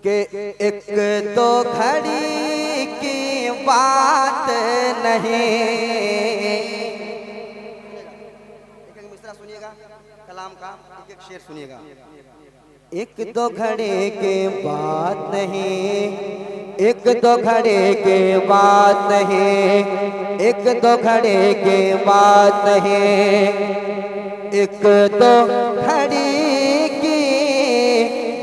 कि एक दो घड़ी की बात नहीं। एक मिसरा सुनिएगा कलाम का, एक शेर सुनिएगा। एक दो घड़ी की बात नहीं, एक दो घड़ी की बात नहीं, एक दो घड़ी की बात नहीं, एक दो घड़ी की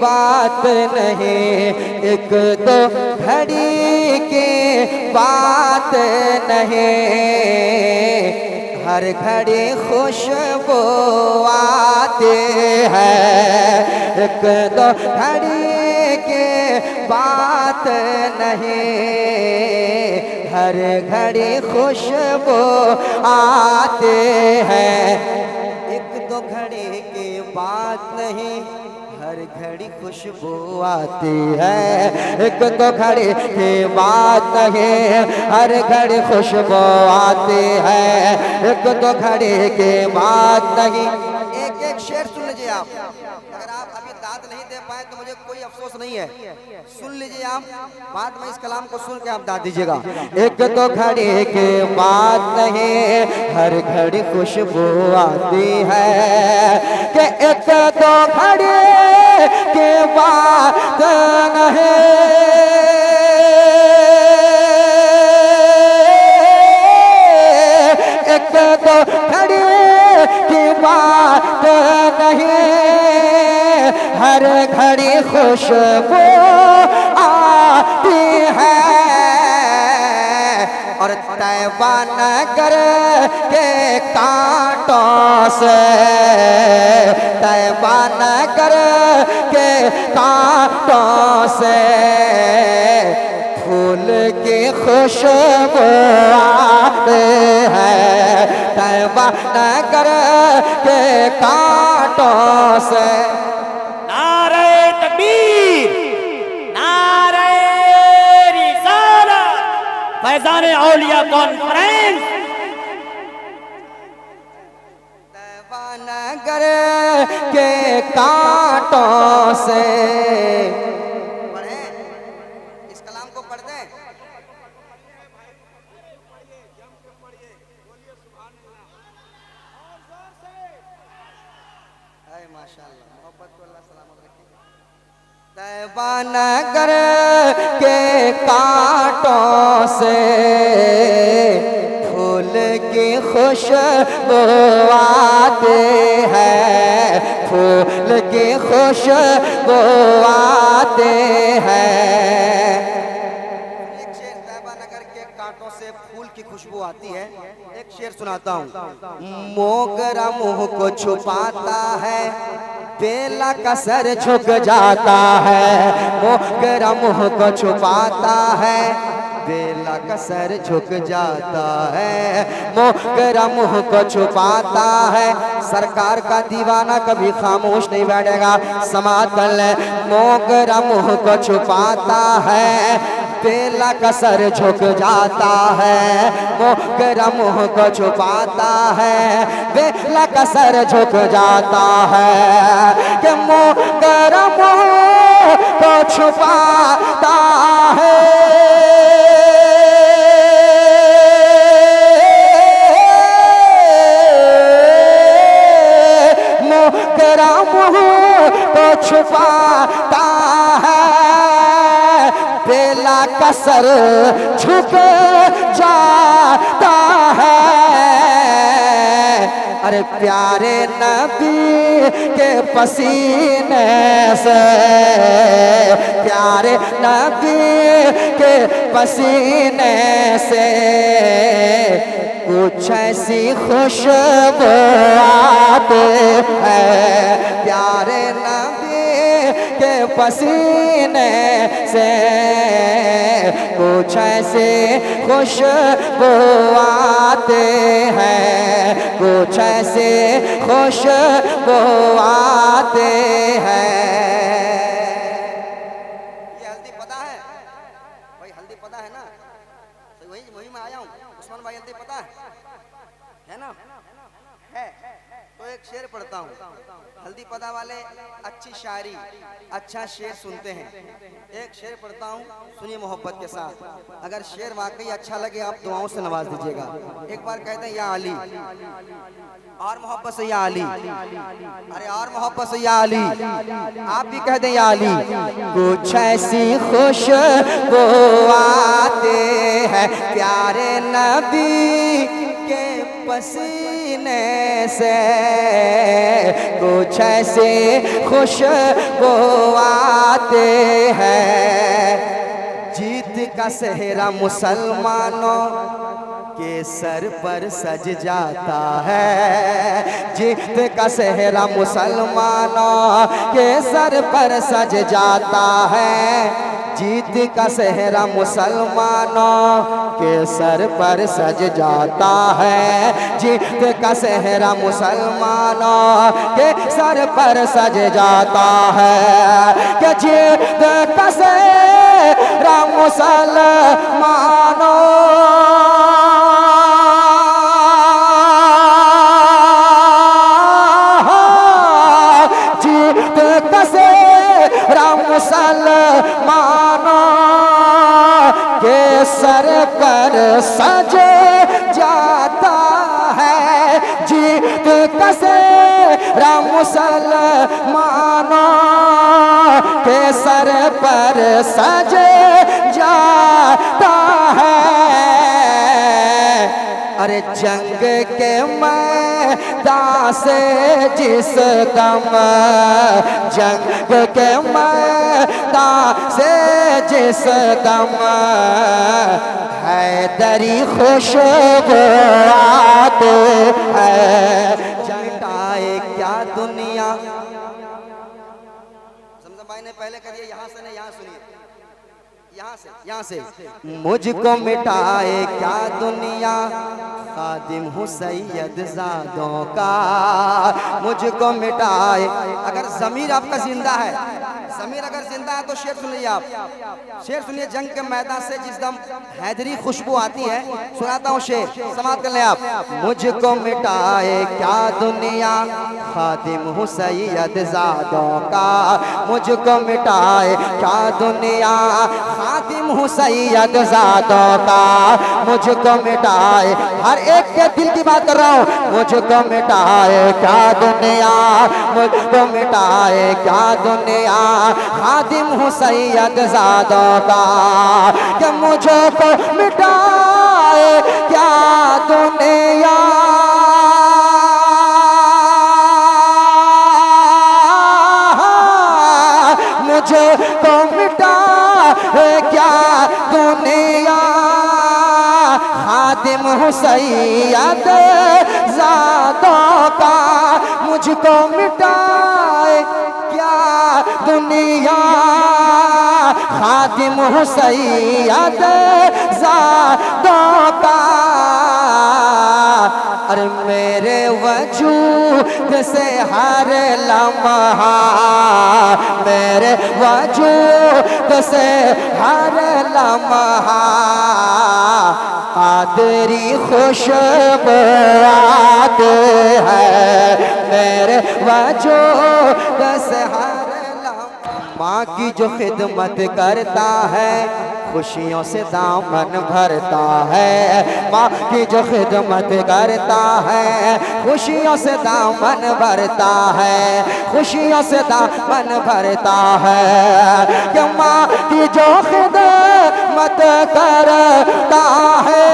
बात नहीं, एक दो घड़ी की बात नहीं। हर घड़ी खुशबू आती है, एक दो घड़ी की बात नहीं। हर घड़ी खुशबू आती है, एक दो घड़ी की बात नहीं, हर घड़ी खुशबू आती है। एक दो घड़ी की बात नहीं, हर घड़ी खुशबू आती है। एक दो घड़ी की बात नहीं। एक एक शेर सुन लीजिए आप। अगर आप अभी दाद नहीं दे पाए तो मुझे कोई अफसोस नहीं है, सुन लीजिए आप, बाद में इस कलाम को सुन के आप दाद दीजिएगा। एक दो घड़ी की बात नहीं, हर घड़ी खुशबू आती है। कि एक दो घड़ी की बात नहीं, एक दो घड़ी की बात नहीं। हर घड़ी खुशबू आती है। और तैबा नगर के कांटों से, तैबा नगर के कांटों से फूल की खुशबू आती है। तैबा नगर के कांटों से। नारे तकबीर, नारे रिसालत, फैजान औलिया कॉन्फ्रेंस। तैबा नगर के कांटों से। पढ़े इस कलाम को, पढ़ दें। माशाअल्लाह, मोहब्बत को अल्लाह सलामत रखे। तैबा नगर के कांटों से फूल की खुशबू आती है, फूल की खुशबू आती है। एक शेर, तैबा नगर के कांटों से फूल की खुशबू आती है। एक शेर सुनाता हूँ। मोगरा मुंह को छुपाता है, बेला का सर झुक जाता है। मोगरा मुंह को छुपाता है, बेला का सर झुक जाता है। मोगरा मुंह को छुपाता है, सरकार का दीवाना कभी खामोश नहीं बैठेगा। समात कर ले। मोगरा मुंह को छुपाता है, बेला का सर झुक जाता है। मोगरा मुंह को छुपाता है, बेला का सर झुक जाता है। कि मोगरा मुंह को छुपाता है, मोगरा मुंह को छुपाता है, बेला का सर झुक जाता है। अरे प्यारे नबी के पसीने से, प्यारे नबी के पसीने से कुछ ऐसी खुशबू आती है। प्यारे नबी के पसीने से कुछ ऐसे खुशबू आते हैं, कुछ ऐसे खुशबू आते हैं। ये हल्दी पता है भाई? हल्दी पता है ना? तो वही मैं आया हूँ। उस्मान भाई हल्दी पता है ना? है। तो एक शेर पढ़ता हूँ। हल्दी पता वाले अच्छी शायरी, अच्छा शेर सुनते हैं। एक शेर पढ़ता हूँ, सुनिए मोहब्बत के साथ। अगर शेर वाकई अच्छा लगे आप दुआओं से नवाज दीजिएगा। एक बार कहते हैं या अली, और मोहब्बत से या अली, अरे और मोहब्बत से या अली, आप भी कह दें या अली। कुछ ऐसी खुशबू आते हैं प्यारे नबी के पसीने से, कुछ ऐसे खुशबू आते हैं। जीत का सेहरा मुसलमानों के सर पर सज जाता है, जीत का सेहरा मुसलमानों के सर पर सज जाता है। जीत का सेहरा मुसलमानों के सर पर सज जाता है, जीत का सेहरा मुसलमानों के सर पर सज जाता है। कि जीत का सेहरा मुसलमानों मुसलमानों के सर पर सज जाता है। जीत का सेहरा मुसलमानों के सर पर सज जाता है। अरे जंग के मैदान से जिस दम, जंग के मैदान से जिस दम हैदरी खुशबू आते है। जटाए क्या दुनिया, समझा भाई ने पहले करिए, यहाँ से नहीं, यहाँ सुनिए, यहाँ से मुझको मिटाए क्या दुनिया, खादिम हूँ सैयद ज़ादों का, मुझको मिटाए। अगर ज़मीर आपका जिंदा है, ज़मीर अगर जिंदा है तो शेर सुनिए आप, शेर सुनिए। जंग के मैदान से जिस दम हैदरी खुशबू आती है, सुनाता हूँ शेर, समाप्त कर लें आप। मुझको मिटाए क्या दुनिया, खादिम हूँ सैयद ज़ादों का, मुझको मिटाए क्या दुनिया, खादिम हूँ सैयद ज़ादों का, मुझको मिटाए। हर एक के दिल की बात कर रहा हूँ। मुझको मिटाए क्या दुनिया, मुझको मिटाए क्या दुनिया, खादिम हूँ सैयद ज़ादों का। कि मुझको मिटाए क्या दुनिया, मुझको मिटाए क्या दुनिया, खादिम हूँ सैयद ज़ादों का, मुझको मिटाए क्या दुनिया, खादिम हूँ सैयद ज़ादों का। अरे मेरे वजूद से हर लम्हा, मेरे वजूद से हर लम्हा तेरी खुशबू आते है, मेरे वजूद से हर लम्हा। माँ की जो खिदमत करता है खुशियों से दामन भरता है, माँ की जो खिदमत करता है खुशियों से दामन भरता है, खुशियों से दामन भरता है। कि माँ की जो खिदमत करता है,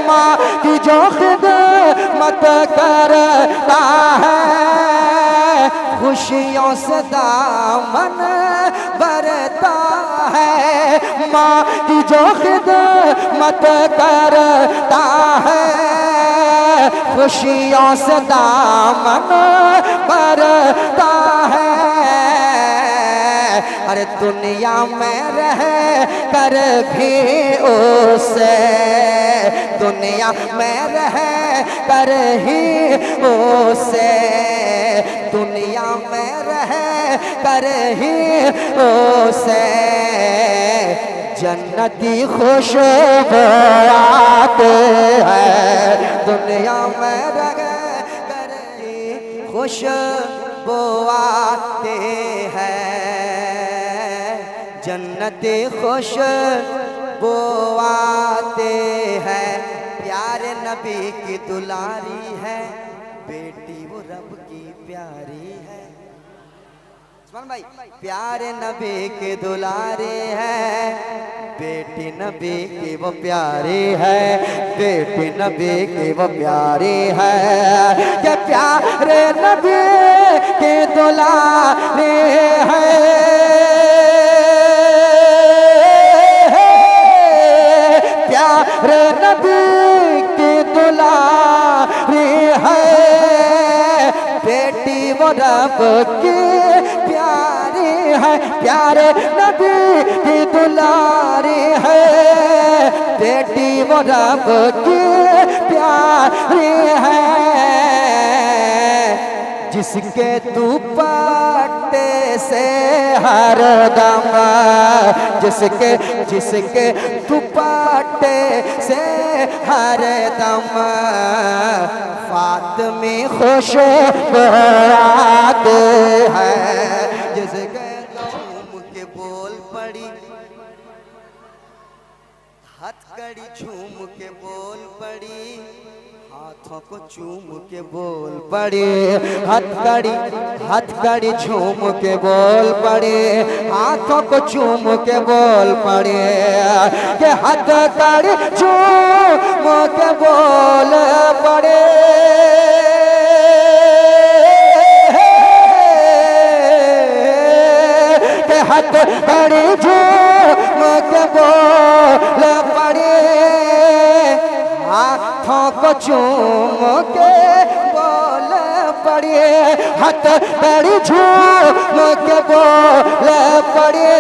माँ की जो खिदमत करता है खुशियों से दामन भरता है। माँ की जो खिदमत करता है खुशियों से दामन भरता है। अरे दुनिया में रह कर भी उसे, दुनिया में रह कर ही उसे, दुनिया में रह कर ही उसे जन्नती खुशबू आते हैं दुनिया में रह कर खुशबू आते हैं जन्नती खुशबू आते हैं प्यारे नबी की दुलारी है बेटी वो रब की प्यारी है भाई प्यारे नबी के दुलारे हैं बेटी नबी की वो प्यारी है बेटी नबी की वो प्यारी है क्या प्यारे नबी के दुलारे हैं प्यारे नबी की दुलारी है बेटी वो रब की प्यारी है प्यारे नबी की दुलारी है बेटी वो रब की प्यारी है जिसके दुपट्टे से हर दम जिसके दुपट्टे से हर दम फातिमी खुशबू आते हैं जिसके झूम के बोल पड़ी हथकड़ी झूम के बोल पड़ी हाथों को चूम के बोल पड़े हथकड़ी झूम के बोल पड़े हाथों को चूम के बोल पड़े के हथकड़ी झूम के बोल पड़े के हथकड़ी झूम के बोल पड़े हाथों को चूम के बोल पड़े हथकड़ी झूम के बोल पड़े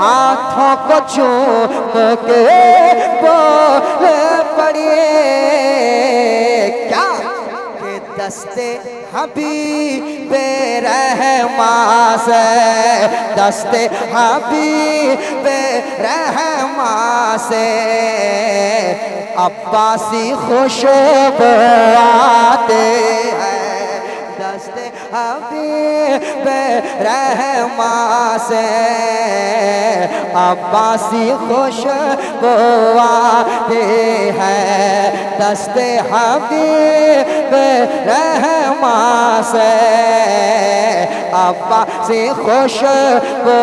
हाथों को चूम के बोल पड़े क्या के दस्ते हबीबे रहमान से दस्ते हबीबे रहमान से अब्बासी खुशबू आते हैं दस्ते हबीबे रहमान से अब्बासी खुशबू आते हैं दस्ते हबीबे रहमान से अब्बासी खुशबू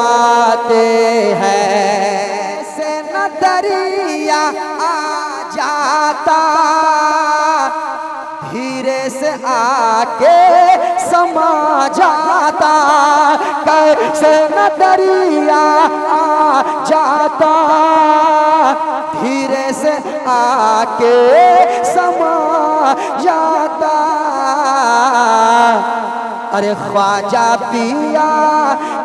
आते हैं से न दरिया आ जाता हीरे से आके समा जाता कैसे न दरिया आ जाता धीरे से आके समा जाता अरे ख्वाजा पिया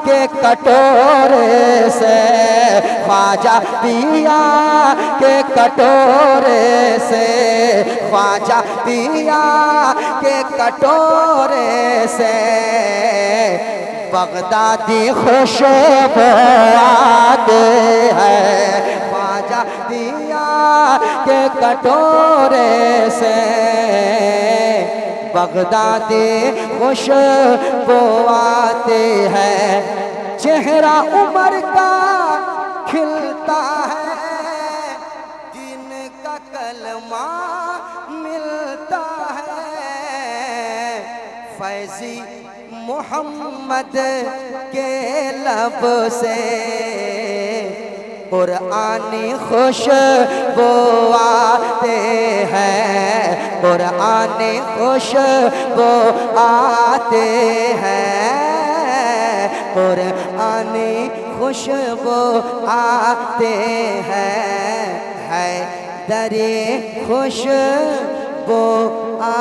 के कटोरे से ख्वाजा पिया के कटोरे से ख्वाजा पिया के कटोरे से बगदादी खुशबू आते हैं ख्वाजा पिया के कटोरे से बगदादी खुशबू आते हैं चेहरा उमर का खिलता है दिन का कलमा मिलता है फैजी मोहम्मद के लब से कुरानी खुशबू आते हैं कुरानी खुशबू आते हैं कुरानी खुशबू आते हैं दरे खुशबू आ